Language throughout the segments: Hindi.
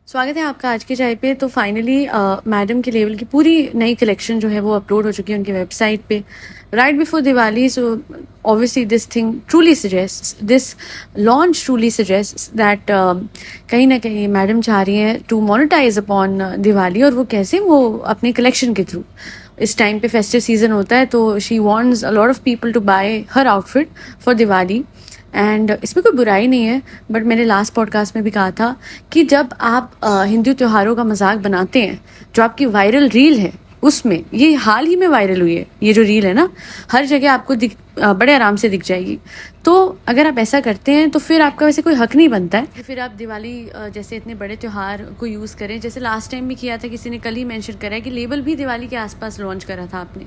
स्वागत है आपका आज की चाय पे। तो फाइनली मैडम के लेवल की पूरी नई कलेक्शन जो है वो अपलोड हो चुकी है उनकी वेबसाइट पे right before Diwali. So obviously this thing truly suggest this launch truly suggest that कहीं ना कहीं मैडम चाह रही हैं टू मोनेटाइज अपॉन दिवाली। और वो कैसे, वो अपने कलेक्शन के थ्रू। इस टाइम पे फेस्टिव सीजन होता है तो she wants a lot of people to buy her outfit for Diwali. And इसमें कोई बुराई नहीं है, बट मैंने लास्ट पॉडकास्ट में भी कहा था कि जब आप हिंदू त्योहारों का मजाक बनाते हैं, जो आपकी वायरल रील है उसमें, ये हाल ही में वायरल हुई है ये जो रील है ना, हर जगह आपको बड़े आराम से दिख जाएगी। तो अगर आप ऐसा करते हैं तो फिर आपका वैसे कोई हक नहीं बनता है कि फिर आप दिवाली जैसे इतने बड़े त्यौहार को यूज़ करें। जैसे लास्ट टाइम भी किया था, किसी ने कल ही मेंशन करा है कि लेबल भी दिवाली के आसपास लॉन्च करा था आपने।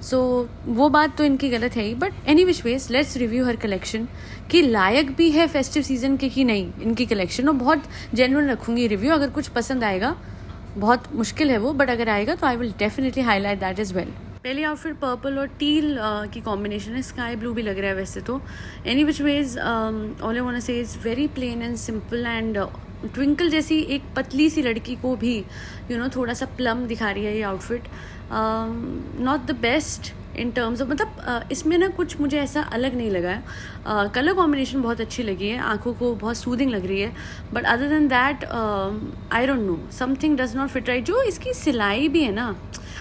सो वो बात तो इनकी गलत है ही, but any which ways let's review her collection कि लायक भी है फेस्टिव सीजन के कि नहीं इनकी कलेक्शन। और बहुत जेन्युइन रखूंगी रिव्यू, अगर कुछ पसंद आएगा, बहुत मुश्किल है वो, बट अगर आएगा तो I will definitely highlight that as well. पहली आउटफिट पर्पल और टील की कॉम्बिनेशन है, स्काई ब्लू भी लग रहा है वैसे तो। Any which ways all I want to say is very plain and simple and Twinkle जैसी एक पतली सी लड़की को भी थोड़ा सा प्लम दिखा रही है ये outfit. Not the best in terms of, मतलब इसमें ना कुछ मुझे ऐसा अलग नहीं लगा है। कलर कॉम्बिनेशन बहुत अच्छी लगी है, आंखों को बहुत सूदिंग लग रही है, but other than that I don't know, something does not fit right. जो इसकी सिलाई भी है ना,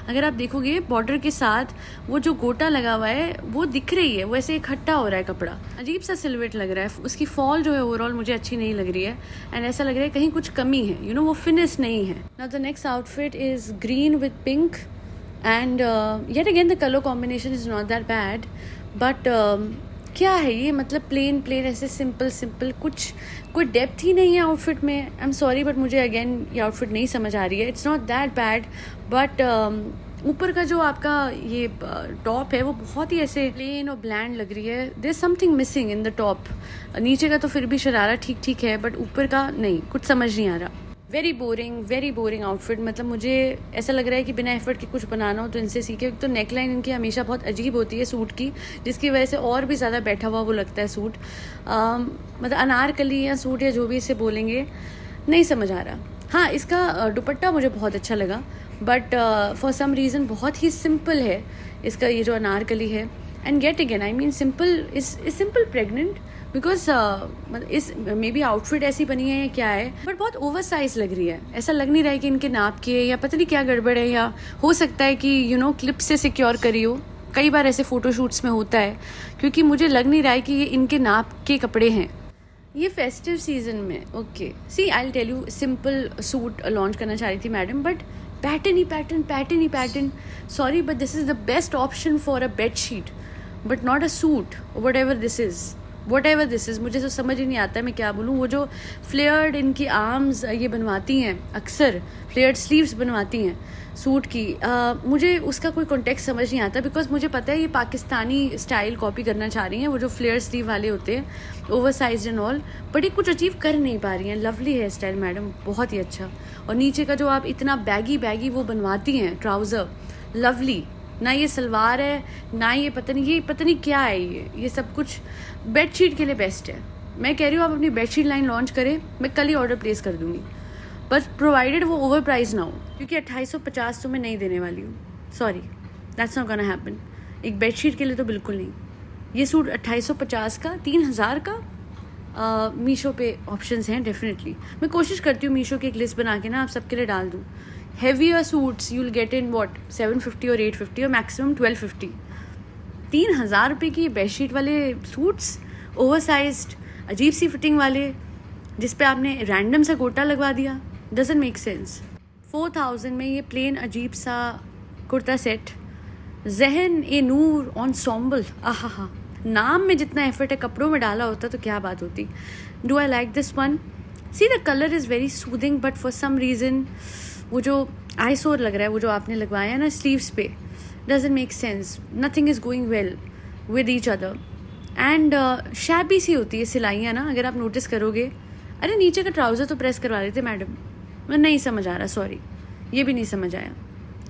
अगर आप देखोगे बॉर्डर के साथ वो जो गोटा लगा हुआ है वो दिख रही है, वो ऐसे इकट्ठा हो रहा है कपड़ा, अजीब सा सिलवेट लग रहा है। उसकी फॉल जो है ओवरऑल मुझे अच्छी नहीं लग रही है, एंड ऐसा लग रहा है कहीं कुछ कमी है, वो फिनिश नहीं है। Now the next outfit is green with pink and yet again the colour combination is not that bad, but क्या है ये, मतलब प्लेन प्लेन ऐसे सिंपल कुछ, कोई डेप्थ ही नहीं है आउटफिट में। आई एम सॉरी बट मुझे अगेन ये आउटफिट नहीं समझ आ रही है। It's not that bad, but ऊपर का जो आपका ये टॉप है वो बहुत ही ऐसे प्लेन और ब्लैंड लग रही है। There is something missing in the top. नीचे का तो फिर भी शरारा ठीक ठीक है, बट ऊपर का नहीं, कुछ समझ नहीं आ रहा। Very boring outfit. मतलब मुझे ऐसा लग रहा है कि बिना एफर्ट के कुछ बनाना हो तो इनसे सीखे। तो नेकलाइन इनकी हमेशा बहुत अजीब होती है सूट की, जिसकी वजह से और भी ज़्यादा बैठा हुआ वो लगता है सूट। मतलब अनारकली या सूट या जो भी इसे बोलेंगे, नहीं समझ आ रहा। हाँ, इसका दुपट्टा मुझे बहुत अच्छा लगा, बट फॉर सम रीज़न बहुत ही सिंपल है इसका ये जो अनारकली है। And get again I mean simple is simple pregnant, because is may be outfit ऐसी बनी है या क्या है, बट बहुत ओवर साइज लग रही है। ऐसा लग नहीं रहा है कि इनके नाप की है या पता नहीं क्या गड़बड़ है, या हो सकता है कि क्लिप से सिक्योर करी हो। कई बार ऐसे फोटोशूट्स में होता है, क्योंकि मुझे लग नहीं रहा है कि ये इनके नाप के कपड़े हैं ये फेस्टिव सीजन में। Okay, see I will tell you, simple suit launch करना चाह रही थी मैडम, बट पैटर्न ही pattern. Sorry but this is the best option for a bed sheet, but not a suit. Whatever this is मुझे तो समझ ही नहीं आता है मैं क्या बोलूँ। वो जो फ्लेयर्ड इनकी आर्म्स ये बनवाती हैं, अक्सर फ्लेयर्ड स्लीव्स बनवाती हैं सूट की, मुझे उसका कोई कॉन्टेक्स्ट समझ नहीं आता, बिकॉज मुझे पता है ये पाकिस्तानी स्टाइल कॉपी करना चाह रही हैं, वो जो फ्लेयर स्लीव वाले होते हैं, over size and all, but ये कुछ अचीव कर नहीं पा रही हैं। लवली हेयर स्टाइल मैडम, बहुत ही अच्छा। और नीचे का जो आप इतना बैगी वो बनवाती हैं ट्राउज़र, लवली। ना ये सलवार है, ना ये पता नहीं क्या है, ये सब कुछ बेडशीट के लिए बेस्ट है। मैं कह रही हूँ आप अपनी बेडशीट लाइन लॉन्च करें, मैं कल ही ऑर्डर प्लेस कर दूंगी, बस प्रोवाइडेड वो ओवर प्राइस ना हो, क्योंकि 2850 तो मैं नहीं देने वाली हूँ। Sorry, that's not gonna happen. एक बेडशीट के लिए तो बिल्कुल नहीं। ये सूट 2850 का, 3000 का मीशो पे ऑप्शंस हैं डेफिनेटली। मैं कोशिश करती हूँ मीशो की एक लिस्ट बना के ना आप सबके लिए डाल दूँ। Heavier suits you will get in what 750 और 850 और मैक्सिमम 1250। 3000 रुपये की बेडशीट वाले सूट्स, ओवर साइज्ड, अजीब सी फिटिंग वाले, जिस पे आपने रैंडम सा गोटा लगवा दिया, डजंट मेक सेंस। 4000 में ये प्लेन अजीब सा कुर्ता सेट, जहन ए नूर ensemble, आहा, नाम में जितना एफर्ट है कपड़ों में डाला होता तो क्या बात होती। Do I like this one? See the colour is very soothing, but for some reason वो जो आईसोर लग रहा है, वो जो आपने लगवाया है ना स्लीव्स पे, doesn't make sense. Nothing is going well with each other. And shabby सी होती है सिलाइयाँ ना, अगर आप नोटिस करोगे। अरे नीचे का ट्राउज़र तो प्रेस करवा देते मैडम। मैं नहीं समझ आ रहा, सॉरी, ये भी नहीं समझ आया।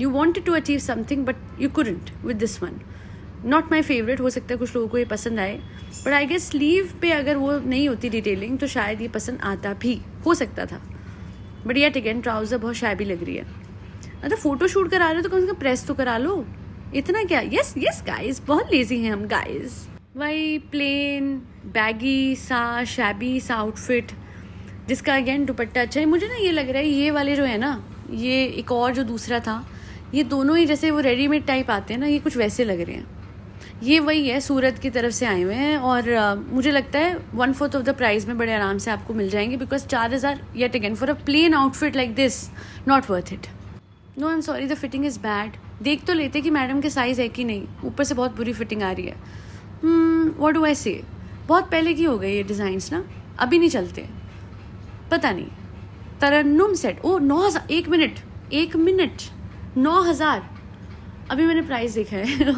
You wanted to achieve something but you couldn't with this one. Not my favourite. हो सकता है कुछ लोगों को ये पसंद आए, बट आई गेस स्लीव पे अगर वो नहीं होती डिटेलिंग तो शायद ये पसंद आता भी, हो सकता था। बट येट अगेन ट्राउज़र बहुत शैबी लग रही है। मतलब फ़ोटो शूट करा रहे हो तो कम से कम प्रेस तो करा लो, इतना क्या। यस यस गाइस, बहुत लेजी हैं हम गाइस। वही प्लेन बैगी सा शैबी सा आउटफिट जिसका अगेन दुपट्टा अच्छा है। मुझे ना ये लग रहा है ये वाले जो है ना, ये एक और जो दूसरा था, ये दोनों ही जैसे वो रेडीमेड टाइप आते हैं ना, ये कुछ वैसे लग रहे हैं। ये वही है, सूरत की तरफ से आए हुए हैं और मुझे लगता है 1/4 ऑफ द प्राइस में बड़े आराम से आपको मिल जाएंगे, because 4,000 yet again for a plain outfit like this, not worth it. No I am sorry, the fitting is bad. देख तो लेते कि मैडम के साइज़ है कि नहीं, ऊपर से बहुत बुरी फिटिंग आ रही है। व्हाट डू आई से, बहुत पहले की हो गई ये डिज़ाइंस ना, अभी नहीं चलते, पता नहीं। तरन्नुम सेट, ओ 9,000, एक मिनट 9,000। अभी मैंने प्राइस देखा है।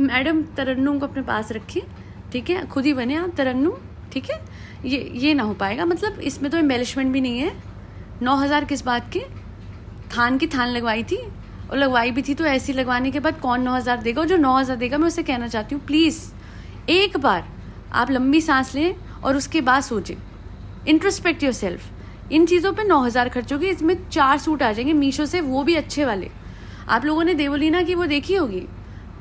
मैडम तरन्नुम को अपने पास रखिए, ठीक है, खुद ही बने आप तरन्नुम, ठीक है। ये ना हो पाएगा, मतलब इसमें तो एम्बेलिशमेंट भी नहीं है। 9,000 किस बात के, थान की थान लगवाई थी, और लगवाई भी थी तो ऐसी लगवाने के बाद कौन 9,000 देगा। और जो 9,000 देगा, मैं उससे कहना चाहती हूँ प्लीज़ एक बार आप लंबी सांस लें और उसके बाद सोचें, इंट्रोस्पेक्ट योर सेल्फ। इन चीज़ों पे 9,000 खर्च होगी, इसमें 4 सूट आ जाएंगे मीशो से, वो भी अच्छे वाले। आप लोगों ने देवोलीना की वो देखी होगी,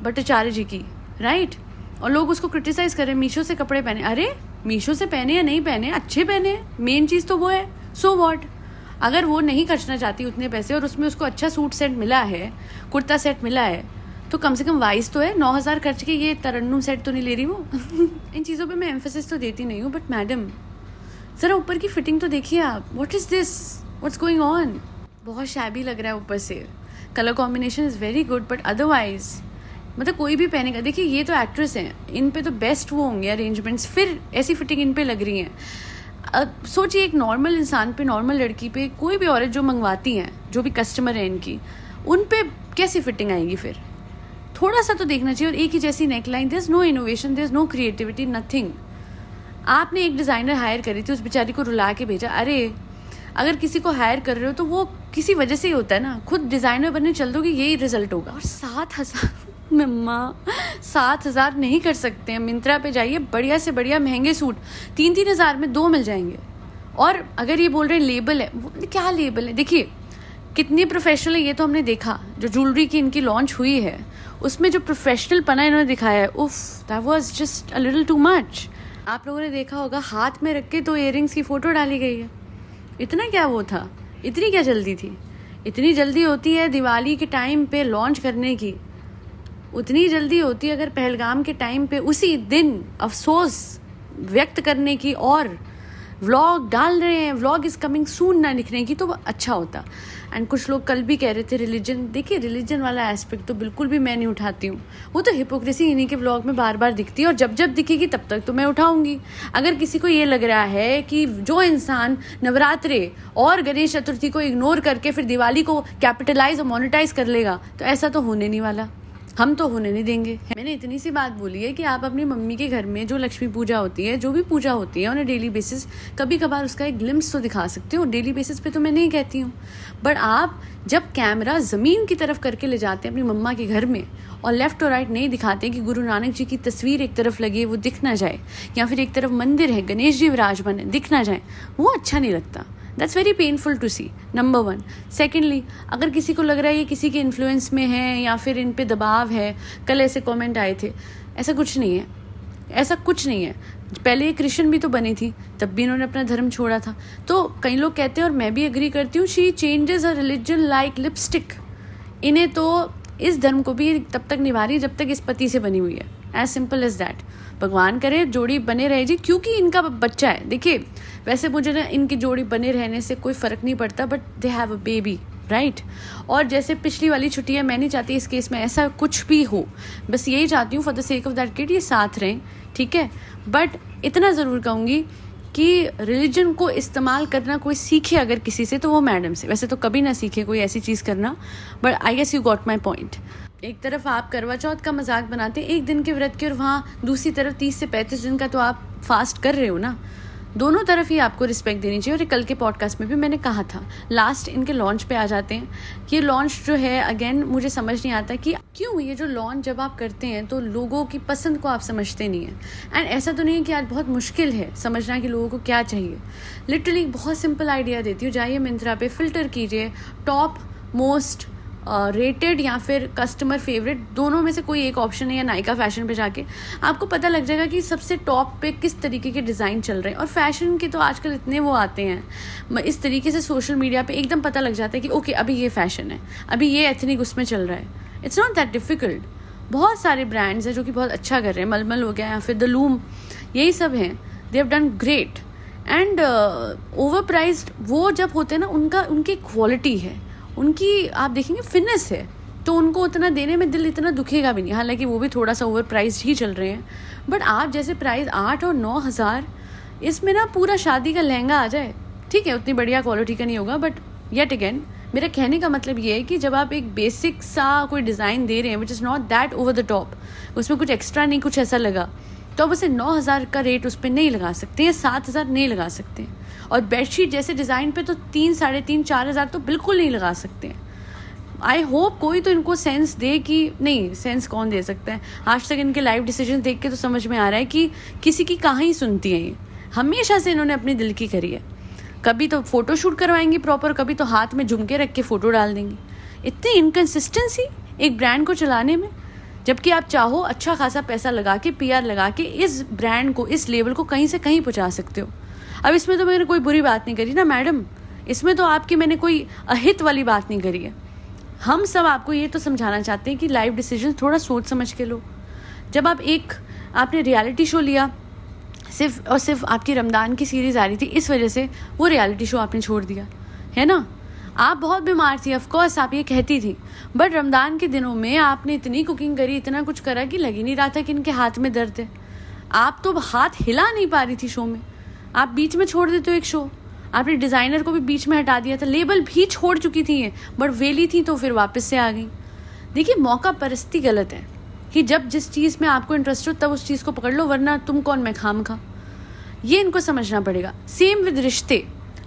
भट्टाचार्य जी की, राइट। और लोग उसको क्रिटिसाइज़ करें मीशो से कपड़े पहने। अरे मीशो से पहने या नहीं पहने, अच्छे पहने, मेन चीज़ तो वो है। सो वॉट, अगर वो नहीं खर्चना चाहती उतने पैसे और उसमें उसको अच्छा सूट सेट मिला है, कुर्ता सेट मिला है, तो कम से कम वाइज तो है। 9,000 खर्च के ये तरन्नुम सेट तो नहीं ले रही वो। इन चीज़ों पे मैं एम्फेसिस तो देती नहीं हूँ, बट मैडम ज़रा ऊपर की फिटिंग तो देखिए आप। What is this, what's going on. बहुत शैबी लग रहा है ऊपर से। Colour combination is very good, but otherwise मतलब कोई भी पहनेगा। देखिए ये तो एक्ट्रेस हैं, इन पे तो बेस्ट वो होंगे अरेंजमेंट्स, फिर ऐसी फिटिंग इन पे लग रही हैं। सोचिए एक नॉर्मल इंसान पे, नॉर्मल लड़की पे, कोई भी औरत जो मंगवाती हैं, जो भी कस्टमर है इनकी, उन पे कैसी फिटिंग आएगी फिर। थोड़ा सा तो देखना चाहिए। और एक ही जैसी neckline, there is no innovation, there is no creativity, nothing. आपने एक डिज़ाइनर हायर करी थी, उस बेचारी को रुला के भेजा। अरे अगर किसी को हायर कर रहे हो तो वो किसी वजह से ही होता है ना, खुद डिज़ाइनर बनने चल दोगे यही रिजल्ट होगा। और 7,000 मम्मा 7,000 नहीं कर सकते हैं। मिंत्रा पे जाइए, बढ़िया से बढ़िया महंगे सूट 3-3 हज़ार में 2 मिल जाएंगे। और अगर ये बोल रहे हैं लेबल है, क्या लेबल है, देखिए कितनी प्रोफेशनल है ये तो हमने देखा। जो ज्वेलरी की इनकी लॉन्च हुई है उसमें जो प्रोफेशनल पना इन्होंने दिखाया है, उफ, that was just a little too much. आप लोगों ने देखा होगा हाथ में रख के 2 इयररिंग्स की फ़ोटो डाली गई है। इतना क्या वो था, इतनी क्या जल्दी थी। इतनी जल्दी होती है दिवाली के टाइम पे लॉन्च करने की, उतनी जल्दी होती है अगर पहलगाम के टाइम पे उसी दिन अफसोस व्यक्त करने की और व्लॉग डाल रहे हैं, व्लॉग इज़ कमिंग सून ना लिखने की, तो वो अच्छा होता। एंड कुछ लोग कल भी कह रहे थे रिलीजन, देखिए रिलीजन वाला एस्पेक्ट तो बिल्कुल भी मैं नहीं उठाती हूँ। वो तो हिपोक्रेसी इन्हीं के व्लॉग में बार बार दिखती है, और जब जब दिखेगी तब तक तो मैं उठाऊंगी। अगर किसी को ये लग रहा है कि जो इंसान नवरात्रे और गणेश चतुर्थी को इग्नोर करके फिर दिवाली को कैपिटलाइज और मोनेटाइज कर लेगा, तो ऐसा तो होने नहीं वाला, हम तो होने नहीं देंगे। मैंने इतनी सी बात बोली है कि आप अपनी मम्मी के घर में जो लक्ष्मी पूजा होती है, जो भी पूजा होती है, उन्हें डेली बेसिस कभी कभार उसका एक ग्लिम्स तो दिखा सकते हो। डेली बेसिस पे तो मैं नहीं कहती हूँ, बट आप जब कैमरा ज़मीन की तरफ करके ले जाते हैं अपनी मम्मा के घर में और लेफ्ट और राइट नहीं दिखाते कि गुरु नानक जी की तस्वीर एक तरफ लगी है वो दिख ना जाए, या फिर एक तरफ मंदिर है गणेश जी विराजमान है दिख ना जाए, वो अच्छा नहीं लगता। That's very painful to see, number 1। Secondly, अगर किसी को लग रहा है ये किसी के इन्फ्लुएंस में है या फिर इन पे दबाव है, कल ऐसे कमेंट आए थे, ऐसा कुछ नहीं है, ऐसा कुछ नहीं है। पहले ये क्रिश्चियन भी तो बनी थी, तब भी इन्होंने अपना धर्म छोड़ा था। तो कई लोग कहते हैं और मैं भी एग्री करती हूँ, she changes a religion like lipstick. इन्हें तो इस धर्म को भी तब तक निभा रही है जब तक इस पति से बनी हुई है, एज सिंपल एज दैट। भगवान करे जोड़ी बने रहे जी, क्योंकि इनका बच्चा है। देखिए वैसे मुझे ना इनकी जोड़ी बने रहने से कोई फ़र्क नहीं पड़ता, but they have a baby, right. और जैसे पिछली वाली छुट्टी है, मैं नहीं चाहती इस केस में ऐसा कुछ भी हो, बस यही चाहती हूँ for the sake of that kid ये साथ रहें, ठीक है। बट इतना ज़रूर कहूँगी कि रिलीजन को इस्तेमाल करना कोई सीखे अगर किसी से, तो वो मैडम से। वैसे तो कभी ना सीखे कोई ऐसी चीज़ करना, but I guess you got my point. एक तरफ आप करवा चौथ का मजाक बनाते हैं, एक दिन के व्रत के, और वहाँ दूसरी तरफ 30 से 35 दिन का तो आप फास्ट कर रहे हो ना। दोनों तरफ ही आपको रिस्पेक्ट देनी चाहिए। और कल के पॉडकास्ट में भी मैंने कहा था, लास्ट इनके लॉन्च पे आ जाते हैं। ये लॉन्च जो है अगेन मुझे समझ नहीं आता कि क्यों ये जो लॉन्च जब आप करते हैं तो लोगों की पसंद को आप समझते नहीं हैं। एंड ऐसा तो नहीं है कि आज बहुत मुश्किल है समझना कि लोगों को क्या चाहिए। लिटरली बहुत सिंपल आइडिया देती हूँ, जाइए मिंत्रा पे फिल्टर कीजिए टॉप मोस्ट रेटेड या फिर कस्टमर फेवरेट, दोनों में से कोई एक ऑप्शन है, या नायका फैशन पे जाके आपको पता लग जाएगा कि सबसे टॉप पे किस तरीके के डिज़ाइन चल रहे हैं। और फैशन के तो आजकल इतने वो आते हैं इस तरीके से सोशल मीडिया पे, एकदम पता लग जाता है कि ओके अभी ये फैशन है, अभी ये एथनिक उसमें चल रहा है। It's not that difficult. बहुत सारे ब्रांड्स हैं जो कि बहुत अच्छा कर रहे हैं, मलमल हो गया या फिर द लूम, यही सब हैं, they have done great. And over prized वो जब होते हैं ना, उनकी क्वालिटी है, उनकी आप देखेंगे फिटनेस है, तो उनको उतना देने में दिल इतना दुखेगा भी नहीं। हालांकि वो भी थोड़ा सा ओवर प्राइस्ड ही चल रहे हैं, बट आप जैसे प्राइस 8 और 9 हज़ार, इसमें ना पूरा शादी का लहंगा आ जाए। ठीक है उतनी बढ़िया क्वालिटी का नहीं होगा, बट येट अगेन मेरा कहने का मतलब ये है कि जब आप एक बेसिक सा कोई डिज़ाइन दे रहे हैं which is not that over the top, उसमें कुछ एक्स्ट्रा नहीं कुछ ऐसा लगा, तो आप उसे 9,000 का रेट उस पर नहीं लगा सकते या 7,000 नहीं लगा सकते। और बेडशीट जैसे डिज़ाइन पे तो 3, 3.5, 4,000 तो बिल्कुल नहीं लगा सकते। आई होप कोई तो इनको सेंस दे कि नहीं, सेंस कौन दे सकता है। आज तक इनके लाइव डिसीजन देख के तो समझ में आ रहा है कि किसी की कहाँ ही सुनती हैं ये। हमेशा से इन्होंने अपनी दिल की करी है। कभी तो फ़ोटो शूट करवाएंगी प्रॉपर, कभी तो हाथ में झुमके रख के फ़ोटो डाल देंगी। इतनी इनकन्सिस्टेंसी एक ब्रांड को चलाने में, जबकि आप चाहो अच्छा खासा पैसा लगा के, PR लगा के इस ब्रांड को, इस लेवल को कहीं से कहीं पहुंचा सकते हो। अब इसमें तो मैंने कोई बुरी बात नहीं करी ना मैडम, इसमें तो आपकी मैंने कोई अहित वाली बात नहीं करी है। हम सब आपको ये तो समझाना चाहते हैं कि लाइफ डिसीजन थोड़ा सोच समझ के लो। जब आपने रियलिटी शो लिया, सिर्फ और सिर्फ आपकी रमज़ान की सीरीज़ आ रही थी, इस वजह से वो रियलिटी शो आपने छोड़ दिया है ना। आप बहुत बीमार थी, ऑफ कोर्स आप ये कहती थी, बट रमज़ान के दिनों में आपने इतनी कुकिंग करी, इतना कुछ करा कि लग ही नहीं रहा था कि इनके हाथ में दर्द है। आप तो हाथ हिला नहीं पा रही थी शो में, आप बीच में छोड़ देते हो एक शो। आपने डिज़ाइनर को भी बीच में हटा दिया था, लेबल भी छोड़ चुकी थी ये, बट वेली थी तो फिर वापस से आ गई। देखिए मौका परस्ती गलत है कि जब जिस चीज़ में आपको इंटरेस्ट हो तब उस चीज़ को पकड़ लो, वरना तुम कौन मैं खाम खा, ये इनको समझना पड़ेगा। सेम विद रिश्ते,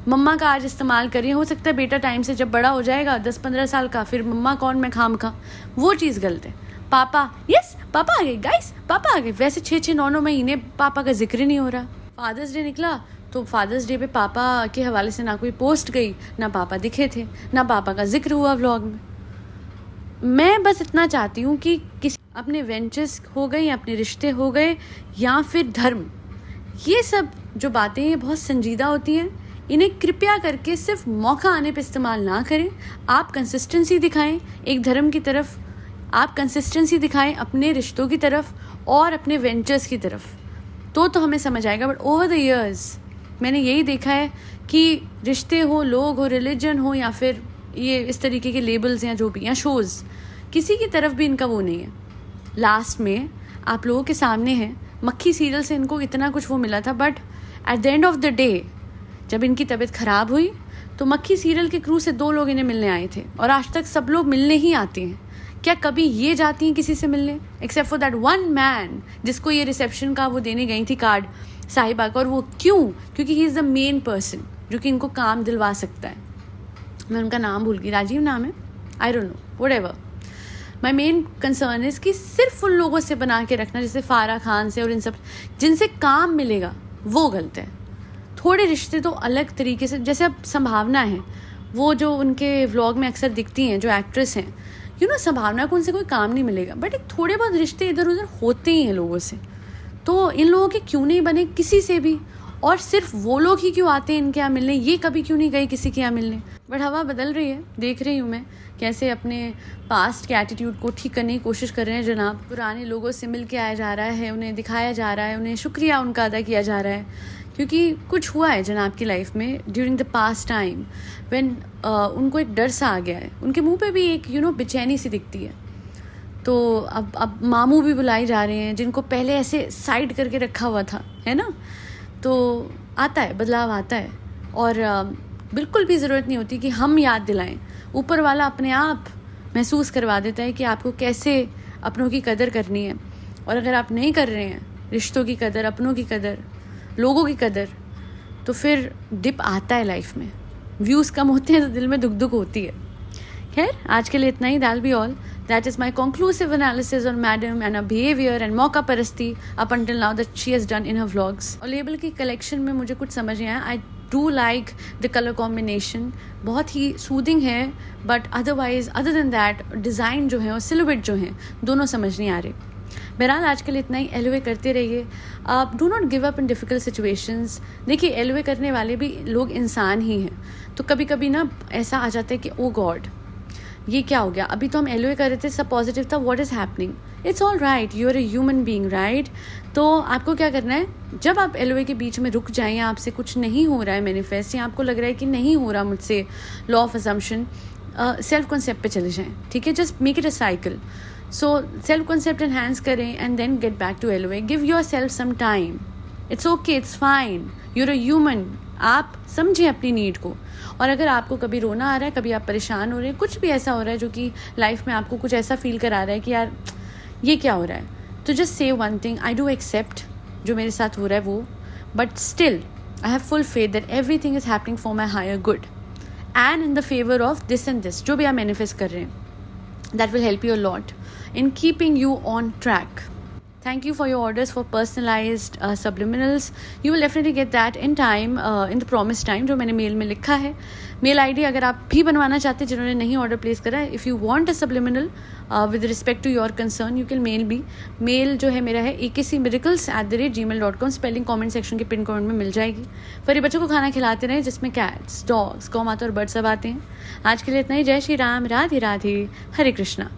मम्मा का आज इस्तेमाल करिए, हो सकता है बेटा टाइम से जब बड़ा हो जाएगा 10-15 साल का, फिर मम्मा कौन मैं खाम खा, वो चीज़ गलत है। पापा, यस पापा आ गए, गाइस पापा आ गए, वैसे 6-6, 9-9 महीने पापा का जिक्र ही नहीं हो रहा। फादर्स डे निकला तो फादर्स डे पे पापा के हवाले से ना कोई पोस्ट गई, ना पापा दिखे थे, ना पापा का जिक्र हुआ व्लॉग में। मैं बस इतना चाहती हूँ कि किसी अपने वेंचर्स हो गए, अपने रिश्ते हो गए, या फिर धर्म, ये सब जो बातें हैं बहुत संजीदा होती हैं। इन्हें कृपया करके सिर्फ मौका आने पे इस्तेमाल ना करें। आप कंसिस्टेंसी दिखाएं एक धर्म की तरफ, आप कंसिस्टेंसी दिखाएं अपने रिश्तों की तरफ और अपने वेंचर्स की तरफ, तो हमें समझ आएगा। बट ओवर द ईयर्स मैंने यही देखा है कि रिश्ते हो, लोग हो, रिलीजन हो, या फिर ये इस तरीके के लेबल्स या जो भी, या शोज़, किसी की तरफ भी इनका वो नहीं है। लास्ट में आप लोगों के सामने है, मक्खी सीरियल से इनको इतना कुछ वो मिला था, but at the end of the day जब इनकी तबीयत ख़राब हुई तो मक्खी सीरियल के क्रू से 2 लोग इन्हें मिलने आए थे, और आज तक सब लोग मिलने ही आते हैं। क्या कभी ये जाती हैं किसी से मिलने, except for that one man जिसको ये रिसेप्शन का वो देने गई थी कार्ड साहिबा का। और वो क्योंकि he is the main person जो कि इनको काम दिलवा सकता है। मैं उनका नाम भूल गई, राजीव नाम है, I don't know, whatever. My main concern is कि सिर्फ उन लोगों से बना के रखना, जैसे फारा खान से और इन सब जिनसे काम मिलेगा, वो गलत है। थोड़े रिश्ते तो अलग तरीके से, जैसे अब संभावना है, वो जो उनके व्लॉग में अक्सर दिखती हैं जो एक्ट्रेस हैं, संभावना को उनसे कोई काम नहीं मिलेगा, बट एक थोड़े बहुत रिश्ते इधर उधर होते ही हैं लोगों से। तो इन लोगों के क्यों नहीं बने किसी से भी, और सिर्फ वो लोग ही क्यों आते हैं इनके यहाँ मिलने, ये कभी क्यों नहीं गए किसी के यहाँ मिलने। बट हवा बदल रही है, देख रही हूँ मैं कैसे अपने पास्ट के एटीट्यूड को ठीक करने की कोशिश कर रहे हैं जनाब। पुराने लोगों से मिल के आया जा रहा है, उन्हें दिखाया जा रहा है, उन्हें शुक्रिया उनका अदा किया जा रहा है, क्योंकि कुछ हुआ है जनाब की लाइफ में during the past time when उनको एक डर सा आ गया है। उनके मुंह पे भी एक बेचैनी सी दिखती है। तो अब मामू भी बुलाए जा रहे हैं जिनको पहले ऐसे साइड करके रखा हुआ था, है ना। तो आता है, बदलाव आता है, और बिल्कुल भी ज़रूरत नहीं होती कि हम याद दिलाएं। ऊपर वाला अपने आप महसूस करवा देता है कि आपको कैसे अपनों की कदर करनी है। और अगर आप नहीं कर रहे हैं रिश्तों की कदर, अपनों की कदर, लोगों की कदर, तो फिर डिप आता है लाइफ में, व्यूज़ कम होते हैं तो दिल में दुख दुख होती है। खैर, आज के लिए इतना ही, that be all. That is my conclusive analysis on Madam and her behavior and मौका परस्ती up until now that she has done in her vlogs. और लेबल की कलेक्शन में मुझे कुछ समझ नहीं आया। I do like the colour combination, बहुत ही सूदिंग है, but otherwise other than that design जो है और सिलुएट जो है दोनों समझ नहीं आ रहे। बहरहाल आज के लिए इतना ही। एलवे करते रहिए, आप do not give up in difficult situations. देखिए, एलवे करने वाले भी लोग इंसान ही हैं, तो कभी कभी ना ऐसा आ जाता है कि ओ गॉड ये क्या हो गया, अभी तो हम एलओए कर रहे थे, सब पॉजिटिव था, what is happening. It's all right, you are a human being, right. तो आपको क्या करना है, जब आप एलओए के बीच में रुक जाएं, आपसे कुछ नहीं हो रहा है मैनिफेस्ट, या आपको लग रहा है कि नहीं हो रहा मुझसे law of assumption, self concept पे चले जाएं, ठीक है। Just make it a cycle. So self concept enhance करें and then get back to LOA. Give yourself some time, it's okay, it's fine, you are a human. आप समझें अपनी नीड को। और अगर आपको कभी रोना आ रहा है, कभी आप परेशान हो रहे हैं, कुछ भी ऐसा हो रहा है जो कि लाइफ में आपको कुछ ऐसा फील करा रहा है कि यार ये क्या हो रहा है, तो just say one thing, I do accept जो मेरे साथ हो रहा है वो, but still I have full faith that everything is happening for my higher good and in the favour of this and this, जो भी आप मैनिफेस्ट कर रहे हैं, that will help you a lot in keeping you on track. Thank you for your orders for personalized subliminals. You will definitely get that in time, in the promised time, जो मैंने मेल में लिखा है। मेल आईडी अगर आप भी बनवाना चाहते हैं जिन्होंने नहीं ऑर्डर प्लेस करा है, if you want a subliminal with respect to your concern, you can mail be. Mail जो है मेरा है akcmiracles@gmail.com, स्पेलिंग कमेंट सेक्शन के पिन कमेंट में मिल जाएगी। फिर ये बच्चों को खाना खिलाते रहे जिसमें कैट्स, डॉग्स, गौ माता और बर्ड सब आते हैं। आज के लिए इतना ही। जय श्री राम, राधे राधे, हरे कृष्णा।